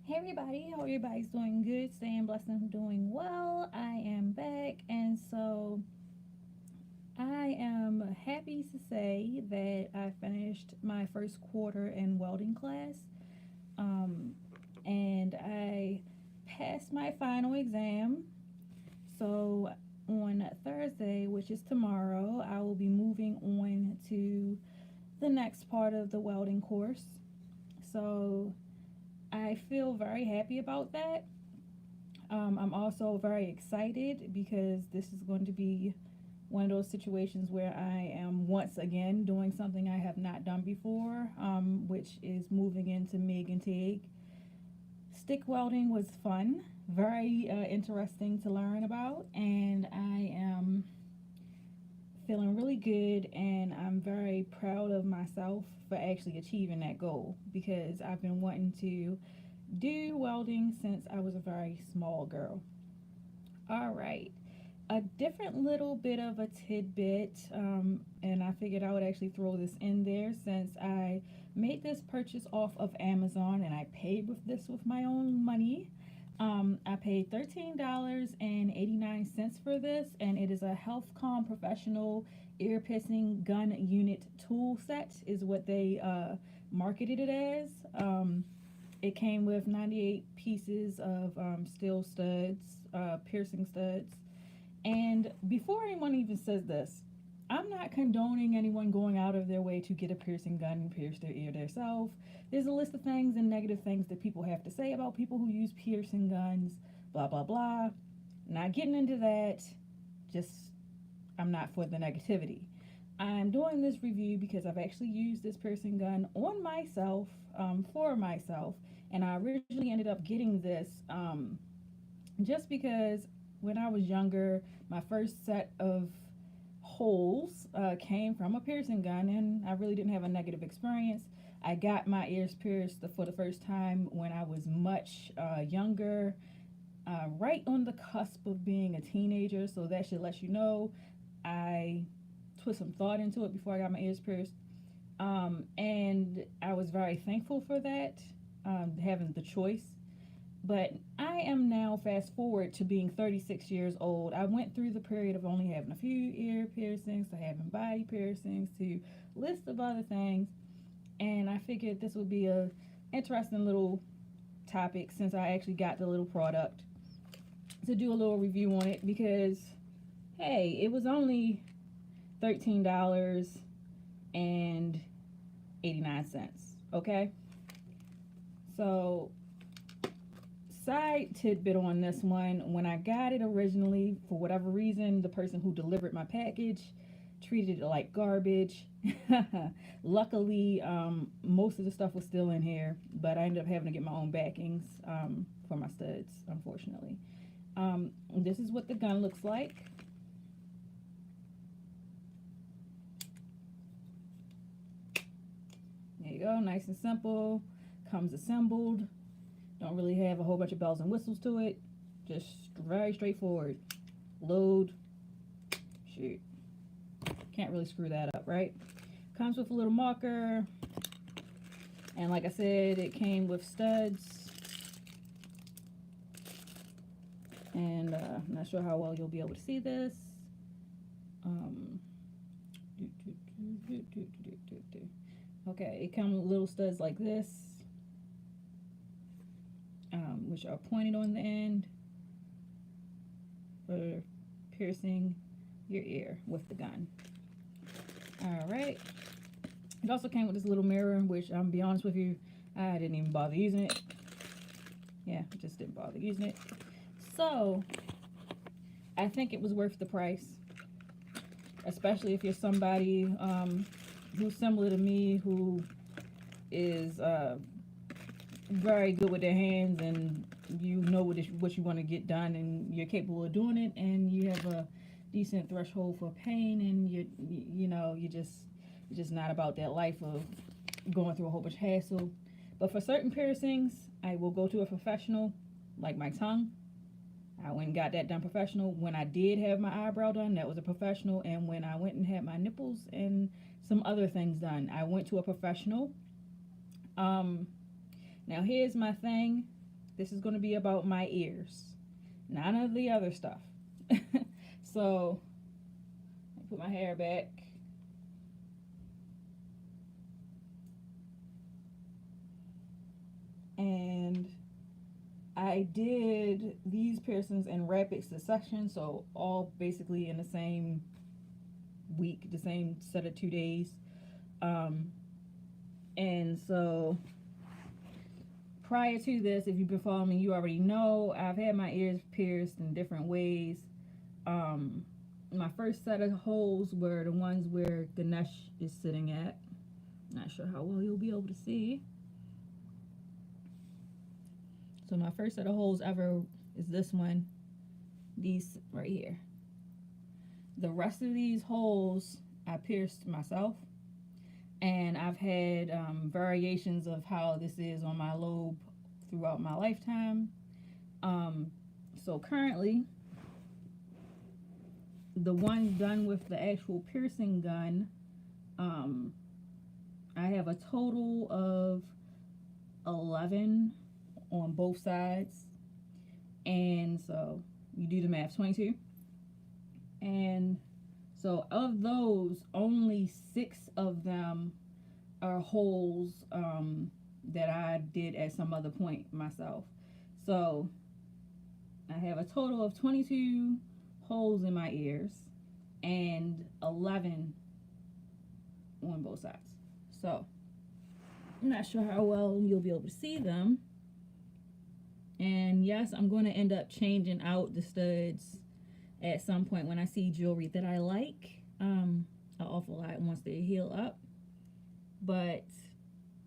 Hey everybody, hope everybody's doing good, staying blessed and doing well. I am back, and so I am happy to say that I finished my first quarter in welding class, um, and I passed my final exam. So on Thursday, which is tomorrow, I will be moving on to the next part of the welding course. So I feel very happy about that. I'm also very excited because this is going to be one of those situations where I am once again doing something I have not done before, which is moving into MIG and TIG. Stick welding was fun, very interesting to learn about, and I am feeling really good, and I'm very proud of myself for actually achieving that goal because I've been wanting to do welding since I was a very small girl. All right. A different little bit of a tidbit, and I figured I would actually throw this in there since I made this purchase off of Amazon and I paid with this with my own money. I paid $13.89 for this, and it is a HealthCom Professional Ear Piercing Gun Unit Tool Set, is what they marketed it as. It came with 98 pieces of steel studs, piercing studs. And before anyone even says this, I'm not condoning anyone going out of their way to get a piercing gun and pierce their ear themselves. There's a list of things and negative things that people have to say about people who use piercing guns, blah, blah, blah. Not getting into that, just I'm not for the negativity. I'm doing this review because I've actually used this piercing gun on myself, for myself, and I originally ended up getting this just because when I was younger, my first set of holes came from a piercing gun, and I really didn't have a negative experience. I got my ears pierced for the first time when I was much younger, right on the cusp of being a teenager, so that should let you know I put some thought into it before I got my ears pierced. And I was very thankful for that, having the choice. But I am now fast forward to being 36 years old. I went through the period of only having a few ear piercings to having body piercings to list of other things, and I figured this would be a interesting little topic since I actually got the little product to do a little review on it because hey, it was only $13.89. Okay, so side tidbit on this one, when I got it originally, for whatever reason, the person who delivered my package treated it like garbage. Luckily, most of the stuff was still in here, but I ended up having to get my own backings for my studs, unfortunately. This is what the gun looks like. There you go, nice and simple. Comes assembled. Don't really have a whole bunch of bells and whistles to it. Just very straightforward. Load, shoot. Can't really screw that up, right? Comes with a little marker. And like I said, it came with studs. And I'm not sure how well you'll be able to see this. Okay, it comes with little studs like this, which are pointed on the end for piercing your ear with the gun. All right. It also came with this little mirror, which I'm be honest with you, I didn't even bother using it. Yeah, just didn't bother using it. So I think it was worth the price, especially if you're somebody who's similar to me, who is very good with their hands, and you know what you want to get done, and you're capable of doing it, and you have a decent threshold for pain, and you're just not about that life of going through a whole bunch of hassle. But for certain piercings, I will go to a professional, like my tongue. I went and got that done professional. When I did have my eyebrow done, that was a professional. And when I went and had my nipples and some other things done, I went to a professional. Now here's my thing. This is going to be about my ears, none of the other stuff. So, I put my hair back. And I did these piercings in rapid succession, so all basically in the same week, the same set of 2 days. And so prior to this, if you've been following me, you already know I've had my ears pierced in different ways. My first set of holes were the ones where Ganesh is sitting at. Not sure how well you'll be able to see. So my first set of holes ever is this one, these right here. The rest of these holes I pierced myself, and I've had variations of how this is on my lobe throughout my lifetime. So currently, the ones done with the actual piercing gun, I have a total of 11 on both sides. And so you do the math, 22. And so of those, only 6 of them are holes that I did at some other point myself. So I have a total of 22 holes in my ears and 11 on both sides. So I'm not sure how well you'll be able to see them. And yes, I'm going to end up changing out the studs at some point when I see jewelry that I like an awful lot once they heal up. But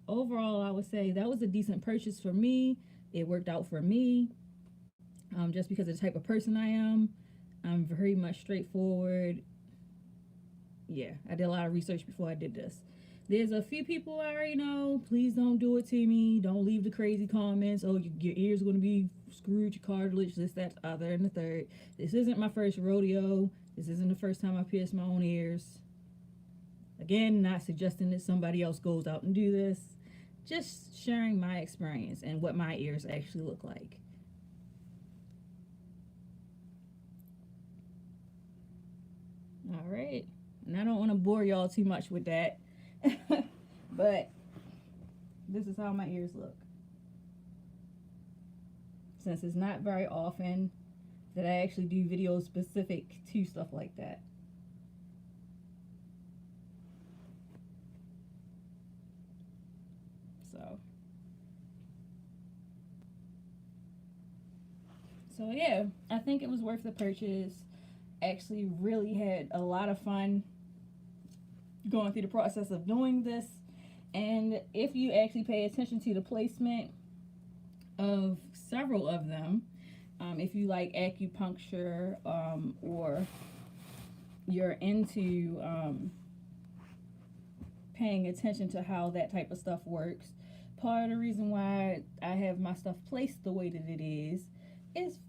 overall, I would say that was a decent purchase for me. It worked out for me just because of the type of person I am. I'm very much straightforward. Yeah, I did a lot of research before I did this. There's a few people I already know. Please don't do it to me. Don't leave the crazy comments. Oh, your ears going to be screwed, your cartilage, this, that, other, and the third. This isn't my first rodeo. This isn't the first time I pierced my own ears. Again, not suggesting that somebody else goes out and do this. Just sharing my experience and what my ears actually look like. All right. And I don't want to bore y'all too much with that. But this is how my ears look. Since it's not very often that I actually do videos specific to stuff like that. So yeah, I think it was worth the purchase. Actually really had a lot of fun going through the process of doing this. And if you actually pay attention to the placement of several of them, if you like acupuncture or you're into paying attention to how that type of stuff works, part of the reason why I have my stuff placed the way that it is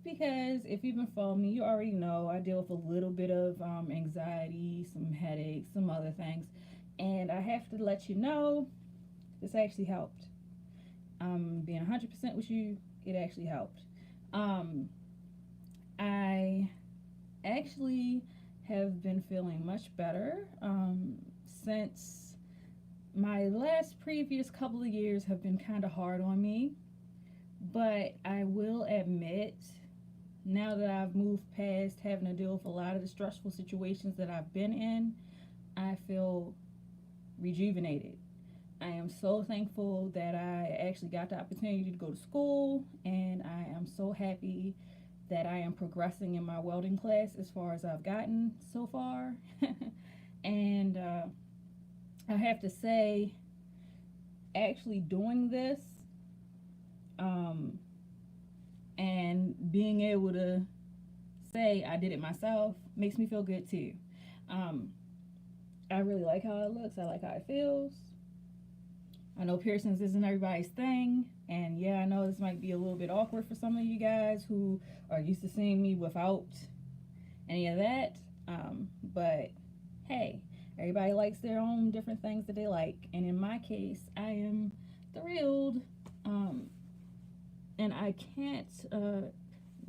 because if you've been following me, you already know I deal with a little bit of anxiety, some headaches, some other things. And I have to let you know, this actually helped. Being 100% with you, it actually helped. I actually have been feeling much better since my previous couple of years have been kind of hard on me. But I will admit, now that I've moved past having to deal with a lot of the stressful situations that I've been in, I feel rejuvenated. I am so thankful that I actually got the opportunity to go to school, and I am so happy that I am progressing in my welding class as far as I've gotten so far. And I have to say, actually doing this and being able to say I did it myself makes me feel good too. I really like how it looks. I like how it feels. I know piercings isn't everybody's thing, and yeah, I know this might be a little bit awkward for some of you guys who are used to seeing me without any of that, but hey, everybody likes their own different things that they like, and in my case, I am thrilled And I can't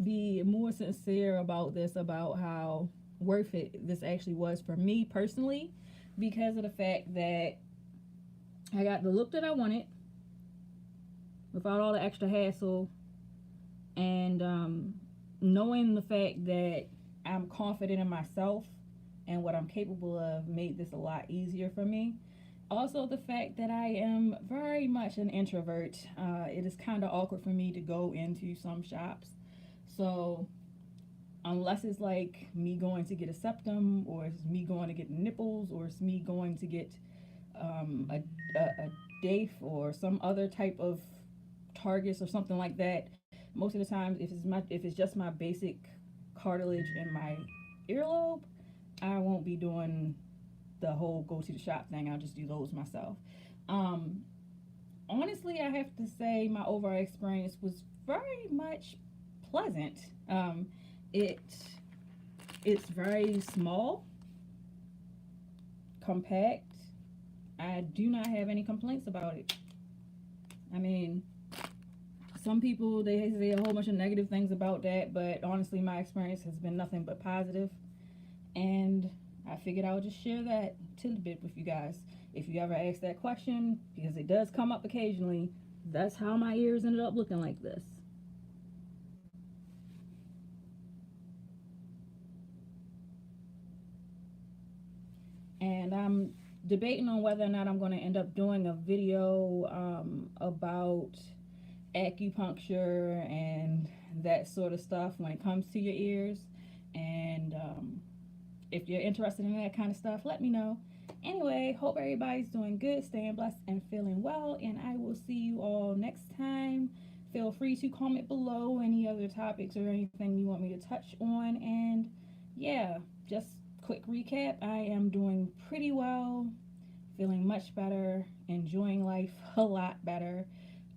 be more sincere about this, about how worth it this actually was for me personally, because of the fact that I got the look that I wanted without all the extra hassle, and knowing the fact that I'm confident in myself and what I'm capable of made this a lot easier for me. Also, the fact that I am very much an introvert, it is kind of awkward for me to go into some shops. So, unless it's like me going to get a septum, or it's me going to get nipples, or it's me going to get a DAFE or some other type of Targus or something like that, most of the times, if it's just my basic cartilage in my earlobe, I won't be doing the whole go to the shop thing. I'll just do those myself. Um, Honestly, I have to say my overall experience was very much pleasant. It it's very small, compact. I do not have any complaints about it. I mean, some people they say a whole bunch of negative things about that, but honestly, my experience has been nothing but positive, and I figured I would just share that tidbit with you guys. If you ever ask that question, because it does come up occasionally, that's how my ears ended up looking like this. And I'm debating on whether or not I'm going to end up doing a video about acupuncture and that sort of stuff when it comes to your ears. And if you're interested in that kind of stuff, let me know. Anyway, hope everybody's doing good, staying blessed, and feeling well. And I will see you all next time. Feel free to comment below any other topics or anything you want me to touch on. And yeah, just quick recap, I am doing pretty well, feeling much better, enjoying life a lot better.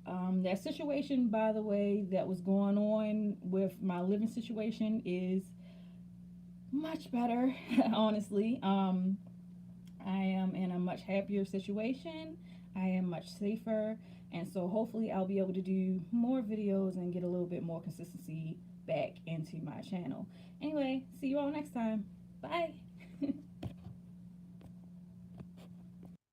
That situation, by the way, that was going on with my living situation is much better, honestly. I am in a much happier situation. I am much safer. And so hopefully I'll be able to do more videos and get a little bit more consistency back into my channel. Anyway, see you all next time. Bye.